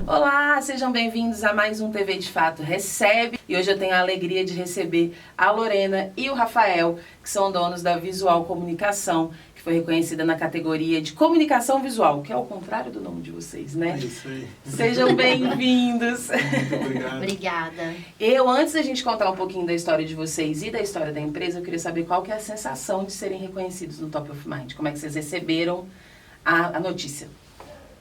Olá, sejam bem-vindos a mais um TV de Fato Recebe. E hoje eu tenho a alegria de receber a Lorena e o Rafael, que são donos da Visual Comunicação, que foi reconhecida na categoria de Comunicação Visual, que é o contrário do nome de vocês, né? É isso aí. Sejam bem-vindos. Muito obrigado. Obrigada. Antes da gente contar um pouquinho da história de vocês e da história da empresa, eu queria saber qual que é a sensação de serem reconhecidos no Top of Mind. Como é que vocês receberam a notícia?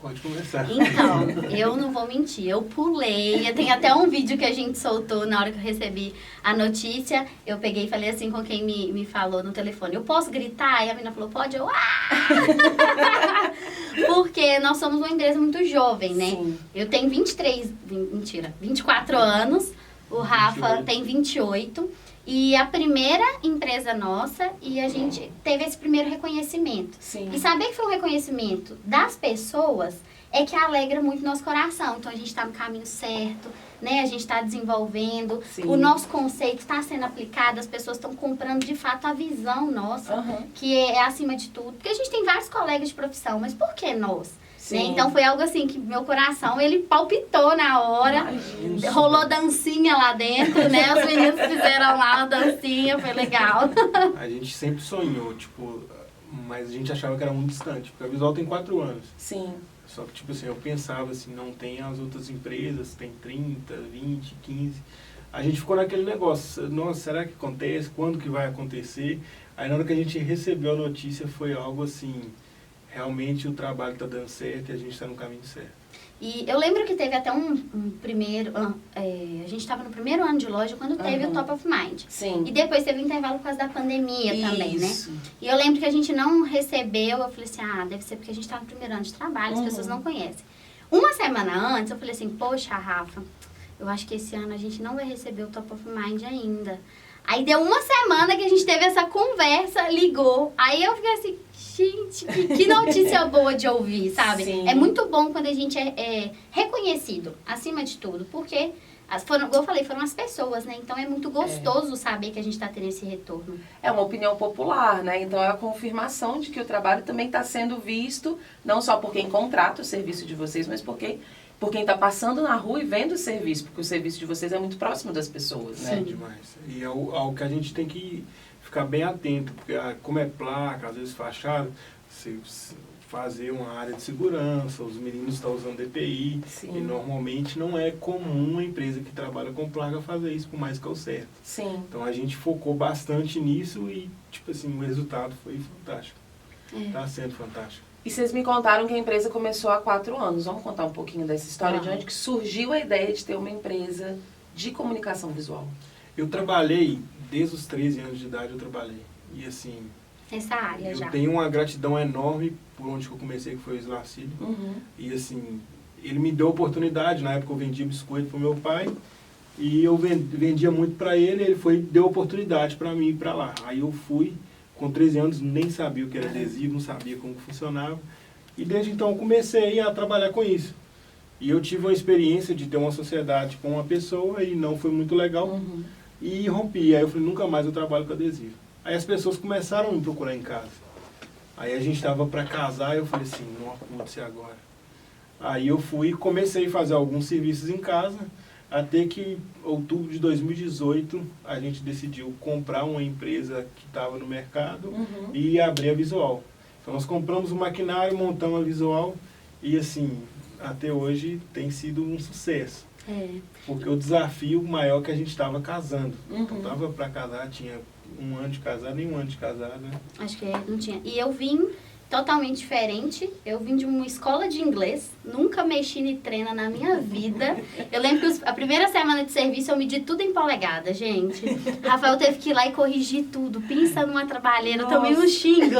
Pode começar. Então, eu não vou mentir, eu pulei. Tem até um vídeo que a gente soltou na hora que eu recebi a notícia. Eu peguei e falei assim com quem me falou no telefone: eu posso gritar? E a menina falou: pode. Eu, Porque nós somos uma empresa muito jovem, né? Sim. Eu tenho 24 anos. O Rafa 28. tem 28. E a primeira empresa nossa, e a gente teve esse primeiro reconhecimento. Sim. E saber que foi um reconhecimento das pessoas é que alegra muito nosso coração. Então a gente está no caminho certo, né? A gente está desenvolvendo, Sim. o nosso conceito está sendo aplicado, as pessoas estão comprando de fato a visão nossa, Uhum. que é acima de tudo. Porque a gente tem vários colegas de profissão, mas por que nós? Sim. Né? Então foi algo assim que meu coração, ele palpitou na hora. Imagina. Rolou dancinha lá dentro, né? Os meninos fizeram lá a dancinha, foi legal. A gente sempre sonhou, mas a gente achava que era muito distante, porque a Visual tem 4 anos. Sim. Só que, eu pensava assim, não tem as outras empresas, tem 30, 20, 15. A gente ficou naquele negócio, nossa, será que acontece? Quando que vai acontecer? Aí na hora que a gente recebeu a notícia foi algo assim, realmente o trabalho está dando certo e a gente está no caminho certo. E eu lembro que teve até um primeiro... a gente estava no primeiro ano de loja quando teve o Top of Mind. Sim. E depois teve o intervalo por causa da pandemia também, né? Isso. E eu lembro que a gente não recebeu, eu falei assim, deve ser porque a gente está no primeiro ano de trabalho, as pessoas não conhecem. Uma semana antes, eu falei assim, poxa, Rafa, eu acho que esse ano a gente não vai receber o Top of Mind ainda. Aí deu uma semana que a gente teve essa conversa, ligou. Aí eu fiquei assim, gente, que notícia boa de ouvir, sabe? Sim. É muito bom quando a gente é reconhecido, acima de tudo, porque, como eu falei, foram as pessoas, né? Então é muito gostoso saber que a gente está tendo esse retorno. É uma opinião popular, né? Então é a confirmação de que o trabalho também está sendo visto, não só por quem contrata o serviço de vocês, mas por quem está passando na rua e vendo o serviço, porque o serviço de vocês é muito próximo das pessoas, né? Sim, demais. E é algo que a gente tem que ficar bem atento, porque como é placa, às vezes fachada, você fazer uma área de segurança, os meninos estão usando DPI, Sim. e normalmente não é comum uma empresa que trabalha com placa fazer isso, por mais que é o certo. Sim. Então a gente focou bastante nisso e, o resultado foi fantástico. Está sendo fantástico. E vocês me contaram que a empresa começou há 4 anos. Vamos contar um pouquinho dessa história, de onde que surgiu a ideia de ter uma empresa de comunicação visual? Eu trabalhei, desde os 13 anos de idade eu trabalhei. E assim, Nessa área eu já. tenho uma gratidão enorme por onde que eu comecei, que foi o Slacílio. Uhum. E assim, ele me deu oportunidade, na época eu vendia biscoito pro meu pai, e eu vendia muito para ele, deu oportunidade para mim ir para lá. Aí eu fui, com 13 anos, nem sabia o que era adesivo, não sabia como funcionava. E desde então eu comecei a trabalhar com isso. E eu tive uma experiência de ter uma sociedade com uma pessoa e não foi muito legal. Uhum. E rompi. Aí eu falei, nunca mais eu trabalho com adesivo. Aí as pessoas começaram a me procurar em casa. Aí a gente estava para casar e eu falei assim, não pode ser agora. Aí eu fui e comecei a fazer alguns serviços em casa, até que em outubro de 2018 a gente decidiu comprar uma empresa que estava no mercado e abrir a Visual. Então nós compramos o maquinário, montamos a Visual e assim, até hoje tem sido um sucesso. Porque o desafio maior é que a gente estava casando. Então estava para casar, tinha 1 ano de casado, nem 1 ano de casado, né? Acho que não tinha. E eu vim totalmente diferente. Eu vim de uma escola de inglês, nunca mexi em treina na minha vida. Eu lembro que a primeira semana de serviço eu medi tudo em polegada, gente. Rafael teve que ir lá e corrigir tudo. Pensa numa trabalheira, eu também não xingo.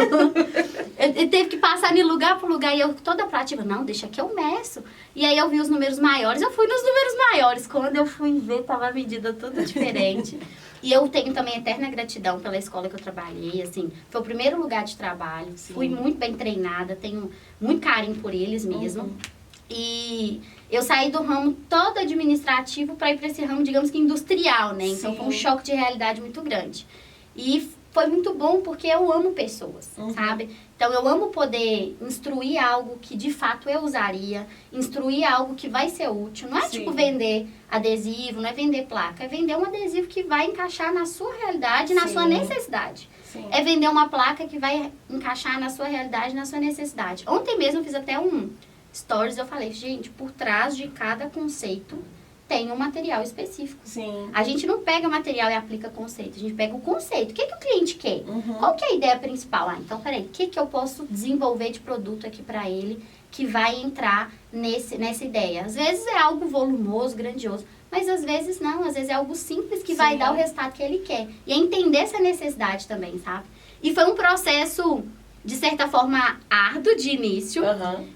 Ele teve que passar de lugar por lugar e eu toda prática, não, deixa que eu meço. E aí eu vi os números maiores, eu fui nos números maiores. Quando eu fui ver, tava a medida tudo diferente. E eu tenho também eterna gratidão pela escola que eu trabalhei, assim, foi o primeiro lugar de trabalho, fui muito bem treinada, tenho muito carinho por eles mesmo. E eu saí do ramo todo administrativo para ir para esse ramo, digamos que industrial, né? Então foi um choque de realidade muito grande. E foi muito bom porque eu amo pessoas, sabe? Então, eu amo poder instruir algo que, de fato, eu usaria, instruir algo que vai ser útil. Não é, tipo, vender adesivo, não é vender placa. É vender um adesivo que vai encaixar na sua realidade, na sua necessidade. Sim. É vender uma placa que vai encaixar na sua realidade, na sua necessidade. Ontem mesmo eu fiz até um stories, eu falei, gente, por trás de cada conceito tem um material específico. Sim. A gente não pega material e aplica conceito, a gente pega o conceito. O que o cliente quer? Qual que é a ideia principal? Então, peraí, o que eu posso desenvolver de produto aqui para ele que vai entrar nessa ideia? Às vezes é algo volumoso, grandioso, mas às vezes não, às vezes é algo simples que vai dar o resultado que ele quer. E é entender essa necessidade também, sabe? E foi um processo, de certa forma, árduo de início,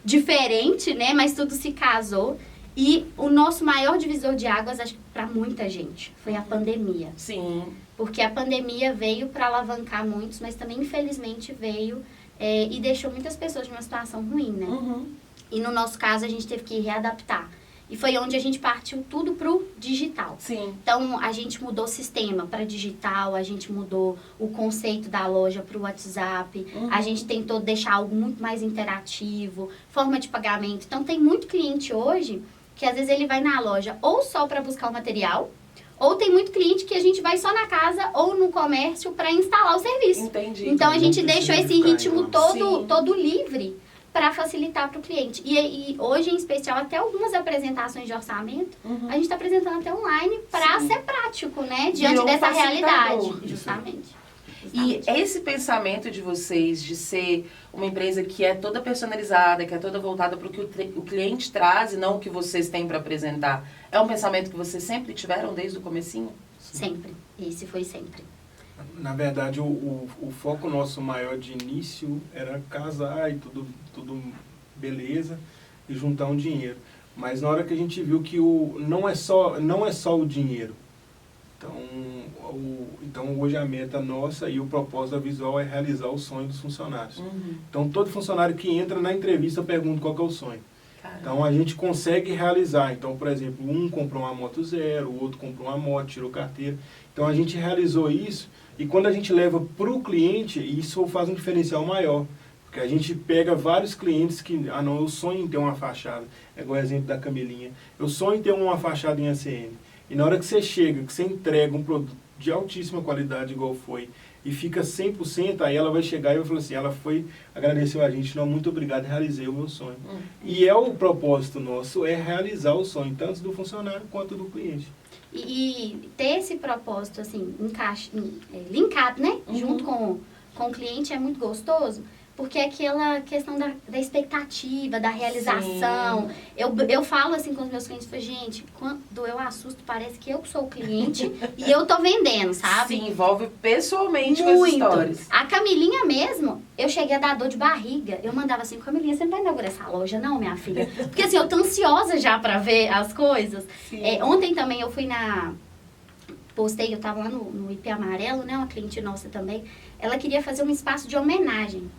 diferente, né? Mas tudo se casou. E o nosso maior divisor de águas, acho que para muita gente, foi a pandemia. Sim. Porque a pandemia veio para alavancar muitos, mas também, infelizmente, veio e deixou muitas pessoas numa situação ruim, né? E no nosso caso, a gente teve que readaptar. E foi onde a gente partiu tudo pro digital. Sim. Então, a gente mudou o sistema para digital, a gente mudou o conceito da loja pro WhatsApp, a gente tentou deixar algo muito mais interativo, forma de pagamento. Então, tem muito cliente hoje que às vezes ele vai na loja ou só para buscar o material, ou tem muito cliente que a gente vai só na casa ou no comércio para instalar o serviço. Entendi. Então, a gente deixou esse ritmo todo livre para facilitar para o cliente. E hoje, em especial, até algumas apresentações de orçamento, a gente está apresentando até online para ser prático, né? Diante dessa realidade. Justamente. E esse pensamento de vocês de ser uma empresa que é toda personalizada, que é toda voltada para o que o cliente traz e não o que vocês têm para apresentar, é um pensamento que vocês sempre tiveram desde o comecinho? Sempre. Esse foi sempre. Na verdade, o foco nosso maior de início era casar e tudo beleza e juntar um dinheiro. Mas na hora que a gente viu que não é só o dinheiro. Então hoje a meta nossa e o propósito da Visual é realizar o sonho dos funcionários. Então todo funcionário que entra na entrevista pergunta qual que é o sonho. Caramba. Então a gente consegue realizar. Então, por exemplo, um comprou uma moto zero, o outro comprou uma moto, tirou carteira. Então a gente realizou isso e quando a gente leva para o cliente, isso faz um diferencial maior. Porque a gente pega vários clientes que, não, eu sonho em ter uma fachada. É igual o exemplo da Camilinha. Eu sonho em ter uma fachada em ACM. E na hora que você chega, que você entrega um produto de altíssima qualidade, igual foi, e fica 100%, aí ela vai chegar e vai falar assim, ela agradeceu a gente, não, muito obrigado, realizei o meu sonho. E o propósito nosso é realizar o sonho, tanto do funcionário quanto do cliente. E ter esse propósito, assim, linkado, né? Junto com o cliente é muito gostoso. Porque é aquela questão da expectativa, da realização. Eu falo assim com os meus clientes, gente, quando eu assusto, parece que eu sou o cliente e eu tô vendendo, sabe? Se envolve pessoalmente com as histórias. A Camilinha mesmo, eu cheguei a dar dor de barriga. Eu mandava assim, Camilinha, você não vai inaugurar essa loja não, minha filha? Porque assim, eu tô ansiosa já pra ver as coisas. Ontem também eu fui postei, eu tava lá no IP Amarelo, né, uma cliente nossa também, ela queria fazer um espaço de homenagem.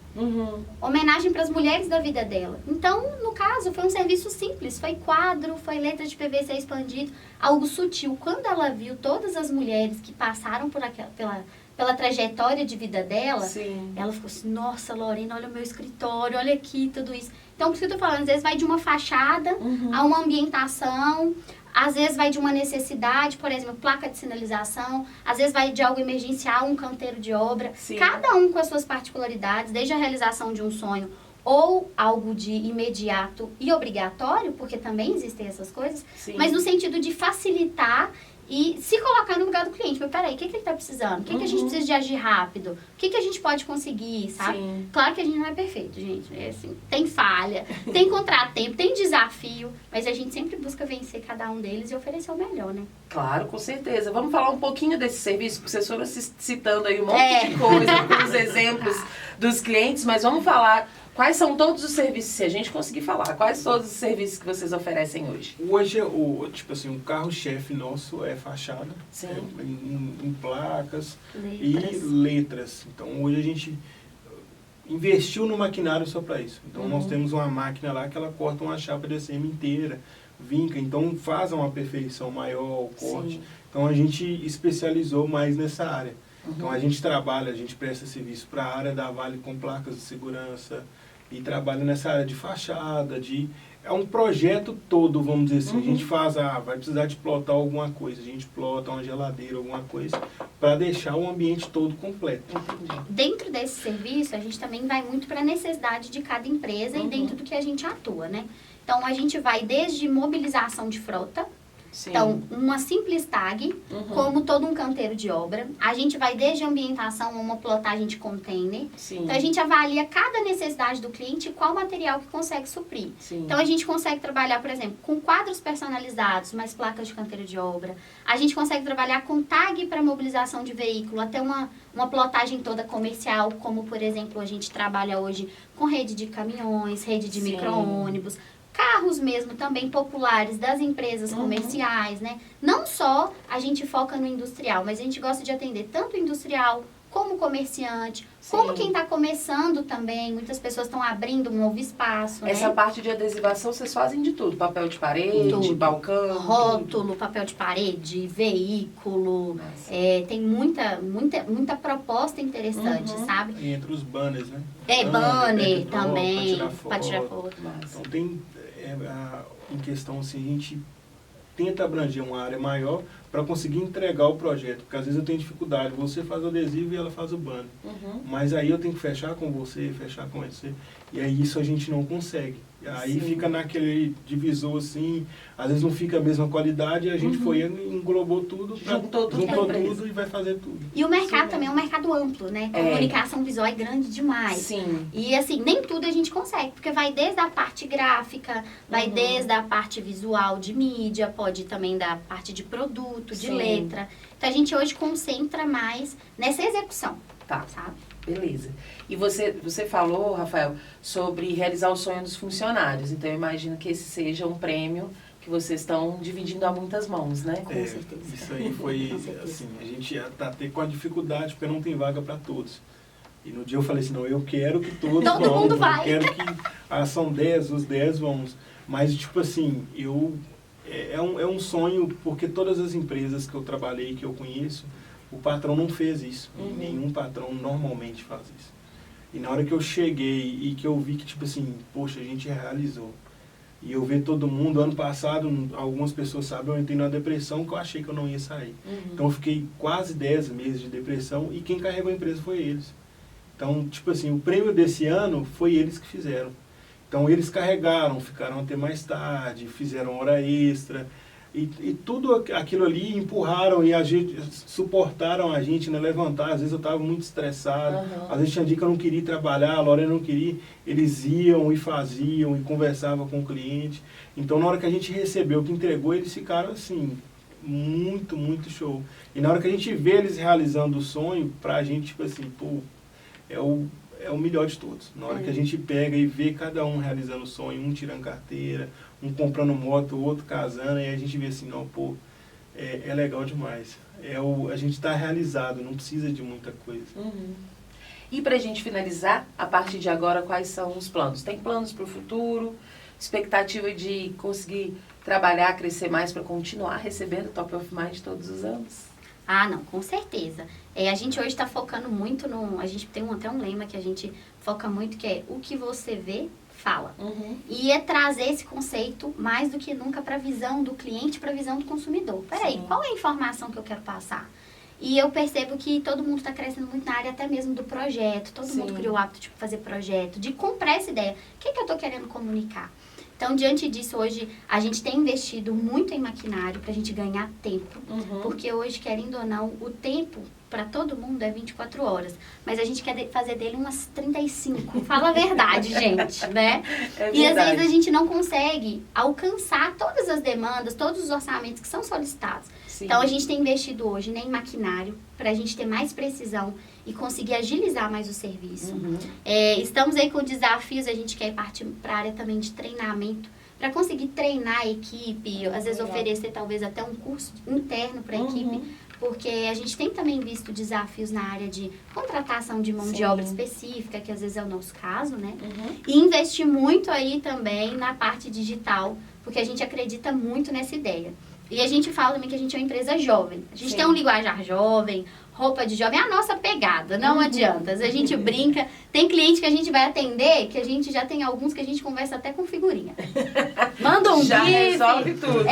Homenagem para as mulheres da vida dela. Então, no caso, foi um serviço simples, foi quadro, foi letra de PVC expandido, algo sutil. Quando ela viu todas as mulheres que passaram pela trajetória de vida dela, ela ficou assim, nossa, Lorena, olha o meu escritório, olha aqui, tudo isso. Então, por isso que eu tô falando, às vezes vai de uma fachada a uma ambientação, às vezes vai de uma necessidade, por exemplo, placa de sinalização, às vezes vai de algo emergencial, um canteiro de obra. Cada um com as suas particularidades, desde a realização de um sonho ou algo de imediato e obrigatório, porque também existem essas coisas, mas no sentido de facilitar e se colocar no lugar do cliente. Mas peraí, o que ele está precisando? O que a gente precisa de agir rápido? O que a gente pode conseguir, sabe? Claro que a gente não é perfeito, gente. É assim, tem falha, tem contratempo, tem desafio, mas a gente sempre busca vencer cada um deles e oferecer o melhor, né? Claro, com certeza. Vamos falar um pouquinho desse serviço, porque vocês foram citando aí um monte de coisa, com os exemplos dos clientes, mas vamos falar quais são todos os serviços, se a gente conseguir falar, quais são todos os serviços que vocês oferecem hoje? Hoje, o carro-chefe nosso é fachada, em placas e letras. Então, hoje a gente investiu no maquinário só para isso. Então, nós temos uma máquina lá que ela corta uma chapa de ACM inteira, vinca, então faz uma perfeição maior, o corte. Então, a gente especializou mais nessa área. Então a gente trabalha, a gente presta serviço para a área da Vale com placas de segurança e trabalha nessa área de fachada, é um projeto todo, vamos dizer assim. A gente faz, vai precisar de plotar alguma coisa, a gente plota uma geladeira, alguma coisa, para deixar o ambiente todo completo. Dentro desse serviço, a gente também vai muito para a necessidade de cada empresa e dentro do que a gente atua, né? Então, a gente vai desde mobilização de frota, Sim. então, uma simples tag, como todo um canteiro de obra. A gente vai desde ambientação a uma plotagem de container. Sim. Então, a gente avalia cada necessidade do cliente e qual material que consegue suprir. Sim. Então, a gente consegue trabalhar, por exemplo, com quadros personalizados, mais placas de canteiro de obra. A gente consegue trabalhar com tag para mobilização de veículo, até uma plotagem toda comercial, como, por exemplo, a gente trabalha hoje com rede de caminhões, rede de Sim. micro-ônibus, carros mesmo também populares das empresas comerciais, né? Não só a gente foca no industrial, mas a gente gosta de atender tanto o industrial como comerciante, como quem está começando também. Muitas pessoas estão abrindo um novo espaço, Essa né? parte de adesivação vocês fazem de tudo. Papel de parede, Tudo. balcão. Rótulo, papel de parede, veículo. Nossa. Tem muita proposta interessante, sabe? E entre os banners, né? Banner backdrop, também, pra para tirar foto. Massa. Então tem, em questão assim, a gente tenta abranger uma área maior para conseguir entregar o projeto, porque às vezes eu tenho dificuldade, você faz o adesivo e ela faz o banner, mas aí eu tenho que fechar com você, fechar com você, e aí isso a gente não consegue. Aí Sim. fica naquele divisor assim, às vezes não fica a mesma qualidade, e a gente foi e englobou tudo, Juntou tudo pra empresa. tudo e vai fazer tudo. E o mercado também é um mercado amplo, né? Comunicação visual é grande demais. Sim. E assim, nem tudo a gente consegue, porque vai desde a parte gráfica, vai desde a parte visual de mídia, pode também da parte de produto, de Sim. letra. Então a gente hoje concentra mais nessa execução, Tá. sabe? Beleza. E você falou, Rafael, sobre realizar o sonho dos funcionários. Então, eu imagino que esse seja um prêmio que vocês estão dividindo a muitas mãos, né? Com certeza. Isso aí foi, Com certeza. assim, a gente tá até com a dificuldade, porque não tem vaga para todos. E no dia eu falei assim, não, eu quero que todos Todo vão, mundo eu vai. quero que, são 10, os 10 vamos. Mas, tipo assim, é um sonho, porque todas as empresas que eu trabalhei, que eu conheço, o patrão não fez isso. Nenhum patrão normalmente faz isso. E na hora que eu cheguei e que eu vi que, tipo assim, poxa, a gente realizou. E eu ver todo mundo, ano passado, algumas pessoas sabem, eu entrei numa depressão que eu achei que eu não ia sair. Então eu fiquei quase 10 meses de depressão e quem carregou a empresa foi eles. Então, tipo assim, o prêmio desse ano foi eles que fizeram. Então eles carregaram, ficaram até mais tarde, fizeram hora extra. E tudo aquilo ali empurraram e suportaram a gente, né, levantar. Às vezes eu estava muito estressado, às vezes tinha dia que eu não queria trabalhar, a Lorena não queria. Eles iam e faziam e conversavam com o cliente. Então na hora que a gente recebeu, que entregou, eles ficaram assim, muito, muito show. E na hora que a gente vê eles realizando o sonho, pra gente, tipo assim, pô, é o melhor de todos. Na hora que a gente pega e vê cada um realizando o sonho, um tirando carteira, um comprando moto, o outro casando, e a gente vê assim, não, pô, é legal demais. A gente está realizado, não precisa de muita coisa. E pra gente finalizar, a partir de agora, quais são os planos? Tem planos para o futuro? Expectativa de conseguir trabalhar, crescer mais para continuar recebendo Top of Mind todos os anos? Ah, não, com certeza. A gente hoje está focando muito a gente tem até um lema que a gente foca muito, que é o que você vê, fala. E é trazer esse conceito mais do que nunca para a visão do cliente, para a visão do consumidor. Peraí, qual é a informação que eu quero passar? E eu percebo que todo mundo está crescendo muito na área até mesmo do projeto. Todo mundo criou o hábito de fazer projeto, de comprar essa ideia. O que eu estou querendo comunicar? Então, diante disso, hoje, a gente tem investido muito em maquinário para a gente ganhar tempo. Porque hoje, querendo ou não, o tempo para todo mundo é 24 horas. Mas a gente quer fazer dele umas 35. Fala a verdade, gente, né? E às vezes a gente não consegue alcançar todas as demandas, todos os orçamentos que são solicitados. Então, a gente tem investido hoje em maquinário para a gente ter mais precisão e conseguir agilizar mais o serviço. Estamos aí com desafios, a gente quer partir para a área também de treinamento, para conseguir treinar a equipe, às vezes oferecer talvez até um curso interno para a equipe, porque a gente tem também visto desafios na área de contratação de mão de obra específica, que às vezes é o nosso caso, né? E investir muito aí também na parte digital, porque a gente acredita muito nessa ideia. E a gente fala também que a gente é uma empresa jovem. A gente tem um linguajar jovem, roupa de jovem, é a nossa pegada, não adianta. A gente brinca, tem cliente que a gente vai atender, que a gente já tem alguns que a gente conversa até com figurinha. Manda um já GIF. resolve tudo.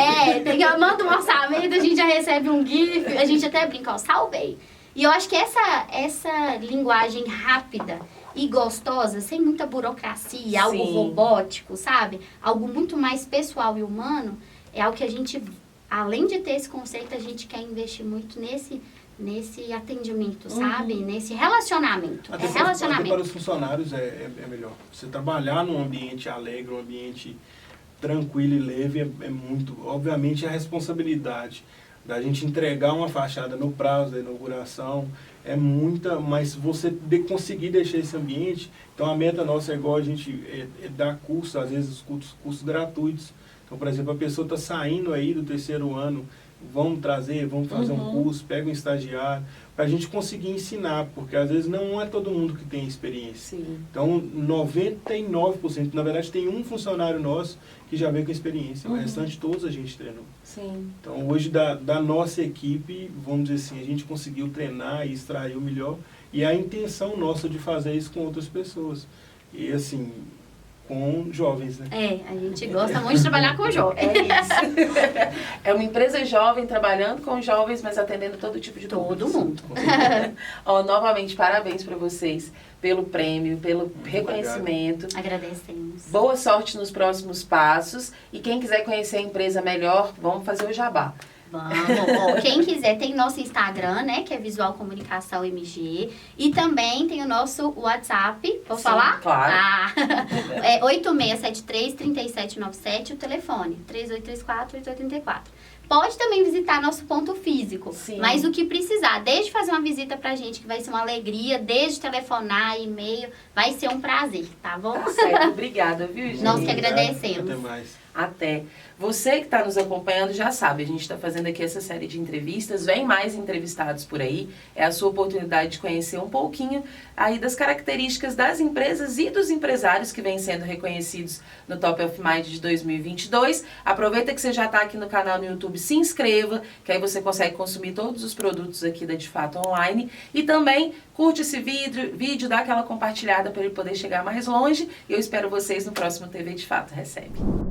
Manda um orçamento, a gente já recebe um GIF, a gente até brinca, ó, salvei. E eu acho que essa linguagem rápida e gostosa, sem muita burocracia, algo robótico, sabe? Algo muito mais pessoal e humano, é algo que a gente, além de ter esse conceito, a gente quer investir muito nesse atendimento, sabe? Nesse relacionamento. Até para os funcionários é melhor. Você trabalhar num ambiente alegre, um ambiente tranquilo e leve é muito. Obviamente a responsabilidade da gente entregar uma fachada no prazo da inauguração é muita, mas você conseguir deixar esse ambiente, então a meta nossa é igual a gente dar curso, às vezes cursos gratuitos. Então, por exemplo, a pessoa está saindo aí do 3º ano, vamos fazer um curso, pega um estagiário, para a gente conseguir ensinar, porque às vezes não é todo mundo que tem experiência. Sim. Então, 99%, na verdade tem um funcionário nosso que já veio com experiência, o restante todos a gente treinou. Sim. Então, hoje da nossa equipe, vamos dizer assim, a gente conseguiu treinar e extrair o melhor, e a intenção nossa de fazer isso com outras pessoas. E assim, com jovens, né? A gente gosta muito de trabalhar com jovens. É isso. É uma empresa jovem, trabalhando com jovens, mas atendendo todo tipo de todo mundo. Novamente, parabéns para vocês pelo prêmio, pelo reconhecimento. Agradecemos. Boa sorte nos próximos passos. E quem quiser conhecer a empresa melhor, vamos fazer o jabá. Vamos. Quem quiser, tem nosso Instagram, né, que é Visual Comunicação MG. E também tem o nosso WhatsApp. Posso falar? Claro. É 8673-3797, o telefone 3834-8834. Pode também visitar nosso ponto físico. Sim. Mas o que precisar, desde fazer uma visita pra gente, que vai ser uma alegria, desde telefonar, e-mail, vai ser um prazer, tá bom? Tá certo. Obrigada, viu, gente? Nós que agradecemos. Até mais. Até. Você que está nos acompanhando já sabe, a gente está fazendo aqui essa série de entrevistas, vem mais entrevistados por aí, é a sua oportunidade de conhecer um pouquinho aí das características das empresas e dos empresários que vêm sendo reconhecidos no Top of Mind de 2022. Aproveita que você já está aqui no canal no YouTube, se inscreva, que aí você consegue consumir todos os produtos aqui da De Fato Online. E também curte esse vídeo, dá aquela compartilhada para ele poder chegar mais longe. E eu espero vocês no próximo TV De Fato Recebe.